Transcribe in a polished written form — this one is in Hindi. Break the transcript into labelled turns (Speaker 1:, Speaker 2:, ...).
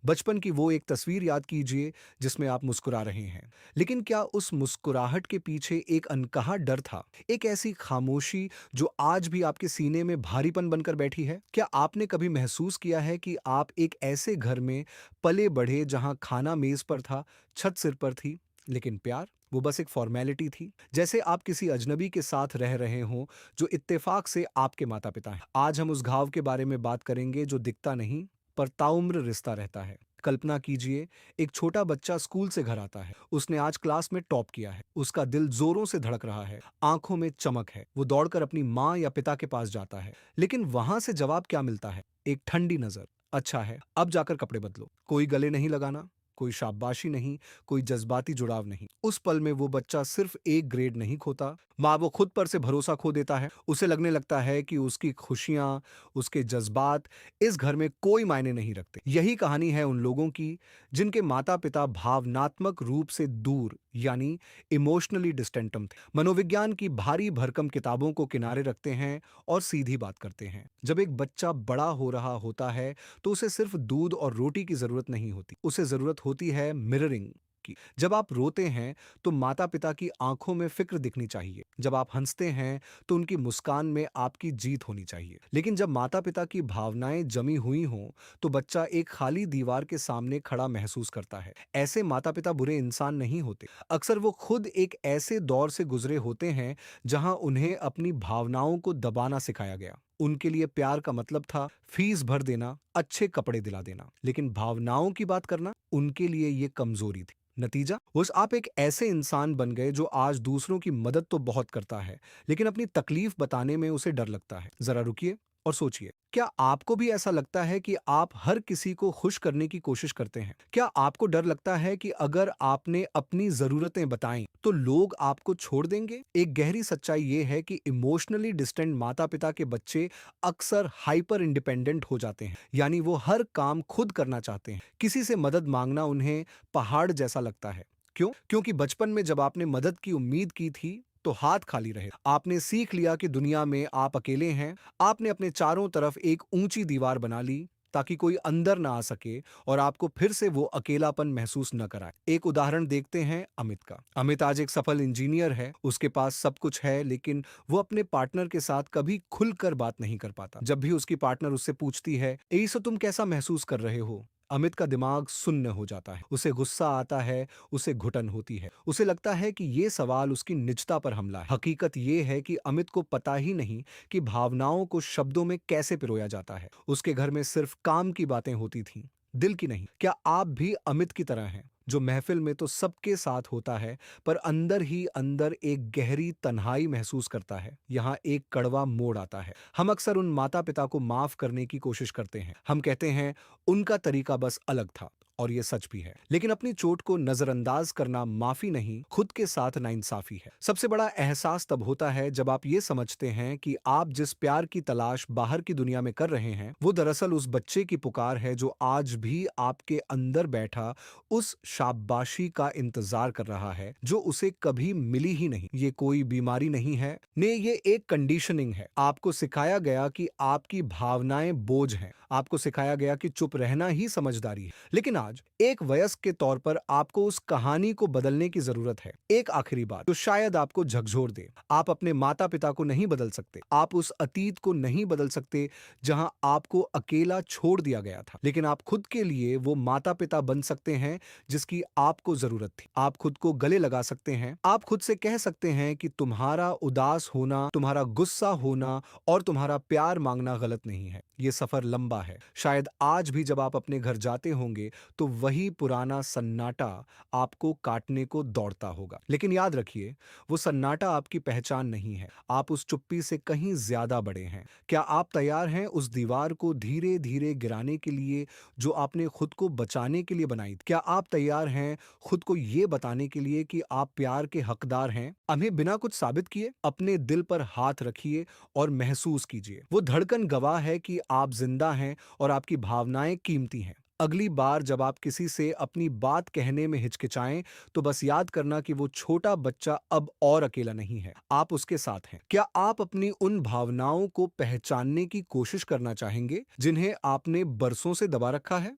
Speaker 1: बचपन की वो एक तस्वीर याद कीजिए जिसमें आप मुस्कुरा रहे हैं। लेकिन क्या उस मुस्कुराहट के पीछे एक अनकहा डर था? एक ऐसी खामोशी जो आज भी आपके सीने में भारीपन बनकर बैठी है? क्या आपने कभी महसूस किया है कि आप एक ऐसे घर में पले-बढ़े जहाँ खाना मेज़ पर था, छत सिर पर थी, लेकिन प्यार वो बस एक फ़ॉर्मेलिटी थी? जैसे आप किसी अजनबी के साथ रह रहे हों जो इत्तेफ़ाक से आपके माता-पिता हैं। आज हम उस घाव के बारे में बात करेंगे जो दिखता नहीं पर ताउम्र रिश्ता रहता है। कल्पना कीजिए, एक छोटा बच्चा स्कूल से घर आता है। उसने आज क्लास में टॉप किया है। उसका दिल जोरों से धड़क रहा है, आंखों में चमक है। वो दौड़कर अपनी माँ या पिता के पास जाता है। लेकिन वहां से जवाब क्या मिलता है? एक ठंडी नजर। अच्छा है, अब जाकर कपड़े बदलो। कोई गले नहीं लगाना, कोई शाबाशी नहीं, कोई जज्बाती जुड़ाव नहीं। उस पल में वो बच्चा सिर्फ एक ग्रेड नहीं खोता, माँ वो खुद पर से भरोसा खो देता है। उसे लगने लगता है कि उसकी खुशियां, उसके जज्बात इस घर में कोई मायने नहीं रखते। यही कहानी है उन लोगों की जिनके माता-पिता भावनात्मक रूप से दूर यानी इमोशनली डिस्टेंटम थे। मनोविज्ञान की भारी भरकम किताबों को किनारे रखते हैं और सीधी बात करते हैं। जब एक बच्चा बड़ा हो रहा होता है तो उसे सिर्फ दूध और रोटी की जरूरत नहीं होती। उसे जरूरत होती है मिररिंग की। जब आप रोते हैं तो माता-पिता की आंखों में फिक्र दिखनी चाहिए। जब आप हंसते हैं तो उनकी मुस्कान में आपकी जीत होनी चाहिए। लेकिन जब माता-पिता की भावनाएं जमी हुई हों, तो बच्चा एक खाली दीवार के सामने खड़ा महसूस करता है। ऐसे माता-पिता बुरे इंसान नहीं होते। अक्सर वो खुद एक ऐसे दौर से गुजरे होते हैं जहां उन्हें अपनी भावनाओं को दबाना सिखाया गया। उनके लिए प्यार का मतलब था फीस भर देना, अच्छे कपड़े दिला देना। लेकिन भावनाओं की बात करना उनके लिए ये कमजोरी थी। नतीजा उस आप एक ऐसे इंसान बन गए जो आज दूसरों की मदद तो बहुत करता है, लेकिन अपनी तकलीफ बताने में उसे डर लगता है। जरा रुकिए और सोचिए, क्या आपको भी ऐसा लगता है कि आप हर किसी को खुश करने की कोशिश करते हैं? क्या आपको डर लगता है कि अगर आपने अपनी जरूरतें बताई तो लोग आपको छोड़ देंगे? एक गहरी सच्चाई यह है कि इमोशनली डिस्टेंट माता-पिता के बच्चे अक्सर हाइपर इंडिपेंडेंट हो जाते हैं। यानी वो हर काम खुद करना चाहते हैं। किसी से मदद मांगना उन्हें पहाड़ जैसा लगता है। क्यों? क्योंकि बचपन में जब आपने मदद की उम्मीद की थी तो हाथ खाली रहे। आपने सीख लिया कि दुनिया में आप अकेले हैं। आपने अपने चारों तरफ एक ऊंची दीवार बना ली ताकि कोई अंदर ना आ सके और आपको फिर से वो अकेलापन महसूस न कराए। एक उदाहरण देखते हैं अमित का। अमित आज एक सफल इंजीनियर है, उसके पास सब कुछ है, लेकिन वो अपने पार्टनर के साथ कभी खुलकर बात नहीं कर पाता। जब भी उसकी पार्टनर उससे पूछती है, "ऐसा तुम कैसा महसूस कर रहे हो?" अमित का दिमाग सुन्न हो जाता है। उसे गुस्सा आता है, उसे घुटन होती है। उसे लगता है कि ये सवाल उसकी निजता पर हमला है। हकीकत ये है कि अमित को पता ही नहीं कि भावनाओं को शब्दों में कैसे पिरोया जाता है। उसके घर में सिर्फ काम की बातें होती थीं, दिल की नहीं। क्या आप भी अमित की तरह हैं, जो महफिल में तो सबके साथ होता है, पर अंदर ही अंदर एक गहरी तन्हाई महसूस करता है? यहाँ एक कड़वा मोड़ आता है। हम अक्सर उन माता-पिता को माफ करने की कोशिश करते हैं। हम कहते हैं, उनका तरीका बस अलग था। और ये सच भी है। लेकिन अपनी चोट को नजरअंदाज करना माफी नहीं, खुद के साथ नाइंसाफी है। सबसे बड़ा एहसास तब होता है जब आप ये समझते हैं कि आप जिस प्यार की तलाश बाहर की दुनिया में कर रहे हैं, वो दरअसल उस बच्चे की पुकार है जो आज भी आपके अंदर बैठा उस शाबाशी का इंतजार कर रहा है जो उसे कभी मिली ही नहीं। ये कोई बीमारी नहीं है, ने ये एक कंडीशनिंग है। आपको सिखाया गया कि आपकी भावनाएं बोझ हैं। आपको सिखाया गया कि चुप रहना ही समझदारी है। लेकिन आज एक वयस्क के तौर पर आपको उस कहानी को बदलने की जरूरत है। एक आखिरी बात जो शायद आपको झकझोर दे, आप अपने माता पिता को नहीं बदल सकते। आप उस अतीत को नहीं बदल सकते जहां आपको अकेला छोड़ दिया गया था। लेकिन आप खुद के लिए वो माता पिता बन सकते हैं जिसकी आपको जरूरत थी। आप खुद को गले लगा सकते हैं। आप खुद से कह सकते हैं कि तुम्हारा उदास होना, तुम्हारा गुस्सा होना और तुम्हारा प्यार मांगना गलत नहीं है। ये सफर लंबा है। शायद आज भी जब आप अपने घर जाते होंगे तो वही पुराना सन्नाटा आपको काटने को दौड़ता होगा। लेकिन याद रखिए, वो सन्नाटा आपकी पहचान नहीं है। आप उस चुप्पी से कहीं ज्यादा बड़े हैं। क्या आप तैयार हैं उस दीवार को धीरे धीरे गिराने के लिए जो आपने खुद को बचाने के लिए बनाई थी? क्या आप तैयार हैं खुद को ये बताने के लिए कि आप प्यार के हकदार हैं? हमें बिना कुछ साबित किए अपने दिल पर हाथ रखिए और महसूस कीजिए। वो धड़कन गवाह है कि आप जिंदा हैं और आपकी भावनाएं कीमती हैं। अगली बार जब आप किसी से अपनी बात कहने में हिचकिचाएं, तो बस याद करना कि वो छोटा बच्चा अब और अकेला नहीं है। आप उसके साथ हैं। क्या आप अपनी उन भावनाओं को पहचानने की कोशिश करना चाहेंगे जिन्हें आपने बरसों से दबा रखा है?